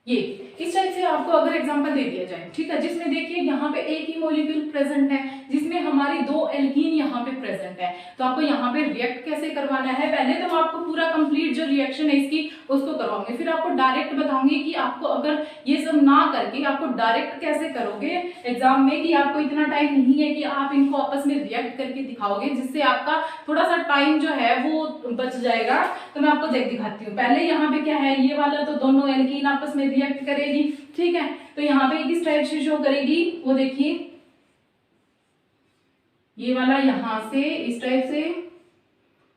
ये इस टाइप से आपको अगर एग्जांपल दे दिया जाए, ठीक है, जिसमें देखिए यहाँ पे एक ही मॉलिक्यूल प्रेजेंट है जिसमें हमारी दो एल्कीन यहाँ पे प्रेजेंट है। तो आपको यहाँ पे रिएक्ट कैसे करवाना है, पहले तो मैं आपको पूरा कंप्लीट जो रिएक्शन है इसकी उसको करवाऊंगी, फिर आपको डायरेक्ट बताऊंगी कि आपको अगर ये सब ना करके आपको डायरेक्ट कैसे करोगे एग्जाम में, कि आपको इतना टाइम नहीं है कि आप इनको आपस में रिएक्ट करके दिखाओगे, जिससे आपका थोड़ा सा टाइम जो है वो बच जाएगा। तो मैं आपको दिखाती हूँ। पहले यहाँ पे क्या है, ये वाला तो दोनों एल्कीन आपस में रिएक्ट करेगी, ठीक है। तो यहाँ पे किस टाइप से शो करेगी वो देखिए, ये वाला यहाँ से इस टाइप से,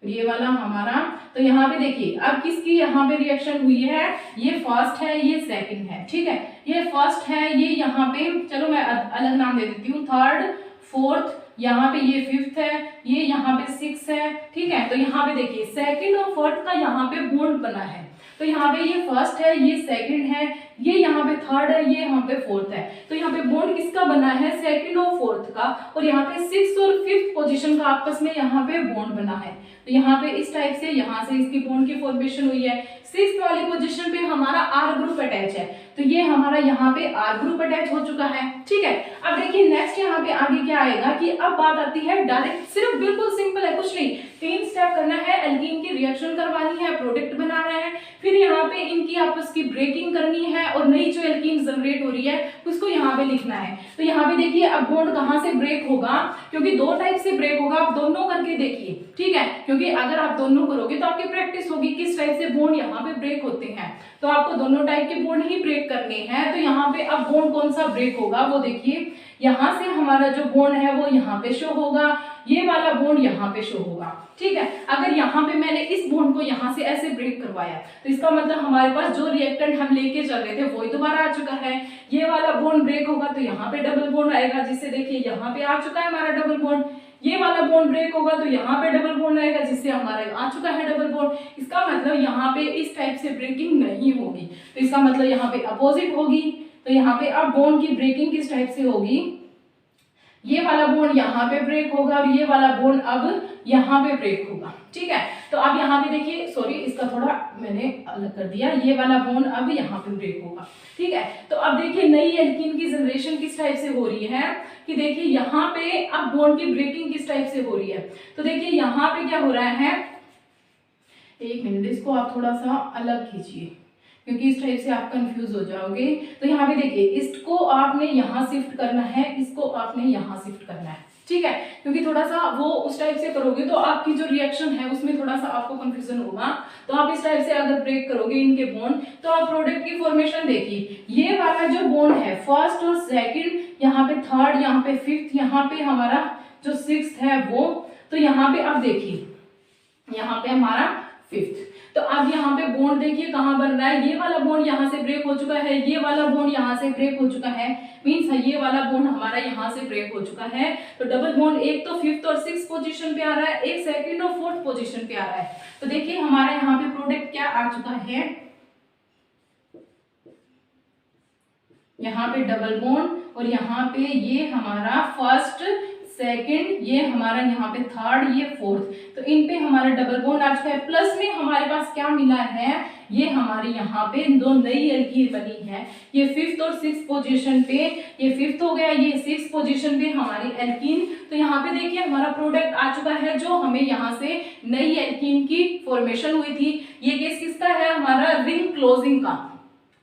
ये वाला हमारा, तो यहाँ पे देखिए अब किसकी यहाँ पे रिएक्शन हुई है, ये फर्स्ट है ये सेकंड है, ठीक है, ये फर्स्ट है, ये यहाँ पे, चलो मैं अलग नाम दे देती हूँ, थर्ड फोर्थ, यहाँ पे ये फिफ्थ है, ये यहाँ पे सिक्स है, ठीक है। तो यहाँ पे देखिए सेकंड और फोर्थ का यहाँ पे बॉन्ड बना है। तो यहाँ पे ये फर्स्ट है, ये सेकंड है, ये यहाँ पे थर्ड है, ये यहाँ पे फोर्थ है। तो यहाँ पे बॉन्ड किसका बना है, सेकंड और फोर्थ का, और यहाँ पे सिक्स और फिफ्थ पोजीशन का आपस में यहाँ पे बॉन्ड बना है। तो यहाँ पे इस टाइप से यहाँ से इसकी बॉन्ड की फॉर्मेशन हुई है। सिक्स्थ वाली पोजीशन पे हमारा आर ग्रुप अटैच है, तो ये हमारा यहाँ पे आर ग्रुप अटैच हो चुका है, ठीक है। अब देखिए नेक्स्ट यहाँ पे आगे क्या आएगा कि अब बात आती है डायरेक्ट, सिर्फ बिल्कुल सिंपल है, कुछ नहीं, 3 स्टेप करना है, एल्कीन की रिएक्शन करवानी है, प्रोडक्ट बनाना है, फिर यहाँ पे इनकी आपस की ब्रेकिंग करनी है और नई जो एल्कीन जनरेट हो रही है उसको यहाँ पे लिखना है। तो यहाँ पे देखिए अब बॉन्ड कहाँ से ब्रेक होगा, क्योंकि 2 टाइप से ब्रेक होगा, आप दोनों करके देखिए, ठीक है, क्योंकि अगर आप दोनों करोगे तो आपकी प्रैक्टिस होगी किस टाइप से बॉन्ड यहाँ पे ब्रेक होते हैं। तो आपको दोनों टाइप के बॉन्ड ही ब्रेक करने हैं। तो यहाँ पे अब बॉन्ड कौन सा ब्रेक होगा वो देखिए, यहाँ से हमारा जो बॉन्ड है वो यहाँ पे शो होगा, ये वाला बॉन्ड यहाँ पे शो होगा, ठीक है। अगर यहाँ पे मैंने इस बॉन्ड को यहाँ से ऐसे ब्रेक करवाया तो इसका मतलब हमारे पास जो रिएक्टेंट हम लेके चल रहे थे वही दोबारा आ चुका है। ये वाला बॉन्ड ब्रेक होगा तो यहाँ पे डबल बॉन्ड आएगा, जिससे देखिए यहाँ पे आ चुका है हमारा डबल बॉन्ड। ये वाला बॉन्ड ब्रेक होगा तो यहाँ पे डबल बॉन्ड आएगा, जिससे हमारा आ चुका है डबल बॉन्ड। इसका मतलब यहाँ पे इस टाइप से ब्रेकिंग नहीं होगी, तो इसका मतलब यहाँ पे अपोजिट होगी। तो यहाँ पे अब बॉन्ड की ब्रेकिंग किस टाइप से होगी, ये वाला बॉन्ड यहाँ पे ब्रेक होगा और ये वाला बॉन्ड अब यहाँ पे ब्रेक होगा, ठीक है। तो अब यहाँ पे देखिए, सॉरी इसका थोड़ा मैंने अलग कर दिया, ये वाला बॉन्ड अब यहाँ पे ब्रेक होगा, ठीक है। तो अब देखिए नई एल्कीन की जनरेशन किस टाइप से हो रही है कि देखिए यहाँ पे अब बॉन्ड की ब्रेकिंग किस टाइप से हो रही है। तो देखिए यहाँ पे क्या हो रहा है, एक मिनट, इसको आप थोड़ा सा अलग खींचिए क्योंकि इस टाइप से आप कंफ्यूज हो जाओगे। तो यहाँ पे देखिए इसको आपने यहाँ शिफ्ट करना है, इसको आपने यहाँ शिफ्ट करना है, ठीक है, क्योंकि थोड़ा सा वो उस टाइप से करोगे तो आपकी जो रिएक्शन है उसमें थोड़ा सा आपको कंफ्यूजन होगा। तो आप इस टाइप से अगर ब्रेक करोगे इनके बॉन्ड तो आप प्रोडक्ट की फॉर्मेशन देखिए, ये वाला जो बॉन्ड है फर्स्ट और सेकंड, यहाँ पे थर्ड, यहाँ पे फिफ्थ, यहाँ पे हमारा जो सिक्स्थ है वो, तो यहाँ पे आप देखिए यहाँ पे हमारा फिफ्थ। तो अब यहाँ पे बॉन्ड देखिए कहाँ बन रहा है, ये वाला बॉन्ड यहाँ से ब्रेक हो चुका है, ये वाला बॉन्ड यहाँ से ब्रेक हो चुका है, मींस ये वाला बॉन्ड हमारा यहाँ से ब्रेक हो चुका है। तो डबल बॉन्ड एक तो फिफ्थ और सिक्स पोजीशन पे आ रहा है, एक सेकंड और फोर्थ पोजीशन पे आ रहा है। तो देखिए हमारा यहाँ पे प्रोडक्ट क्या आ चुका है, यहाँ पे डबल बॉन्ड और यहाँ पे ये हमारा फर्स्ट सेकंड, ये हमारा यहाँ पे थर्ड, ये फोर्थ, तो इन पे हमारा डबल बॉन्ड आ चुका है। प्लस में हमारे पास क्या मिला है, ये हमारी यहाँ पे दो नई एल्कीन बनी है, ये फिफ्थ और सिक्स पोजीशन पे, ये फिफ्थ हो गया, ये सिक्स पोजीशन पे हमारी एल्कीन। तो यहाँ पे देखिए हमारा प्रोडक्ट आ चुका है जो हमें यहाँ से नई एल्कीन की फॉर्मेशन हुई थी। ये केस किसका है, हमारा रिंग क्लोजिंग का,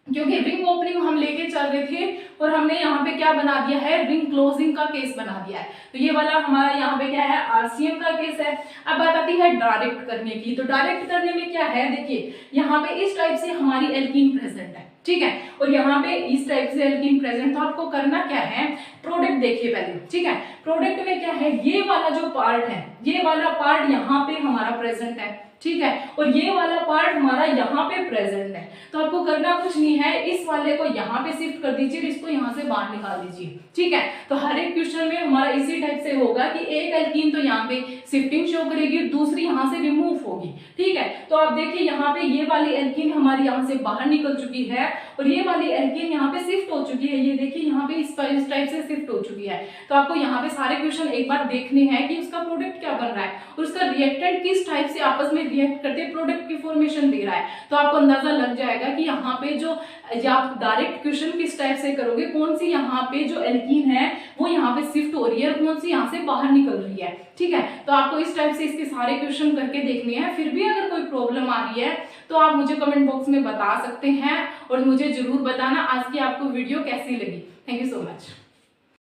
क्योंकि रिंग ओपनिंग हम लेके चल रहे थे और हमने यहाँ पे क्या बना दिया है, रिंग क्लोजिंग का केस बना दिया है। तो ये वाला हमारा यहाँ पे क्या है, आरसीएम का केस है। अब बात आती है डायरेक्ट करने की। तो डायरेक्ट करने में क्या है, देखिए यहाँ पे इस टाइप से हमारी एल्कीन प्रेजेंट है, ठीक है, और यहाँ पे इस टाइप से एल्कीन प्रेजेंट। तो आपको करना क्या है, प्रोडक्ट देखिए पहले, ठीक है। प्रोडक्ट में क्या है, ये वाला जो पार्ट है, ये वाला पार्ट यहाँ पे हमारा प्रेजेंट है, ठीक है, और ये वाला पार्ट हमारा यहाँ पे प्रेजेंट है। तो आपको करना कुछ नहीं है, इस वाले को यहाँ पे शिफ्ट कर दीजिए, इसको यहाँ से बाहर निकाल दीजिए, ठीक है। तो हर एक क्वेश्चन में हमारा इसी टाइप से होगा कि एक एल्कीन तो यहाँ पे शिफ्टिंग शो करेगी, दूसरी यहाँ से रिमूव होगी, ठीक है। तो आप देखिए यहाँ पे ये वाली एल्कीन हमारी यहाँ से बाहर निकल चुकी है और ये वाली एल्कीन यहाँ पे शिफ्ट हो चुकी है, ये देखिए यहाँ पे इस टाइप से शिफ्ट हो चुकी है। तो आपको यहाँ पे सारे क्वेश्चन एक बार देखने हैं कि उसका प्रोडक्ट क्या बन रहा है और उसका रिएक्टेंट किस टाइप से आपस में रिएक्ट करते प्रोडक्ट की फॉर्मेशन दे रहा है। तो आपको अंदाजा लग जाएगा कि यहाँ पे जो आप डायरेक्ट क्वेश्चन किस टाइप से करोगे, कौन सी यहाँ पे जो एल्कीन है वो यहाँ पे शिफ्ट हो रही है और कौन सी यहाँ से बाहर निकल रही है, ठीक है। तो आपको इस टाइप से इसके सारे क्वेश्चन करके देखने हैं। फिर भी अगर कोई प्रॉब्लम आ रही है तो आप मुझे कमेंट बॉक्स में बता सकते हैं और मुझे जरूर बताना आज की आपको वीडियो कैसी लगी। Thank you so much.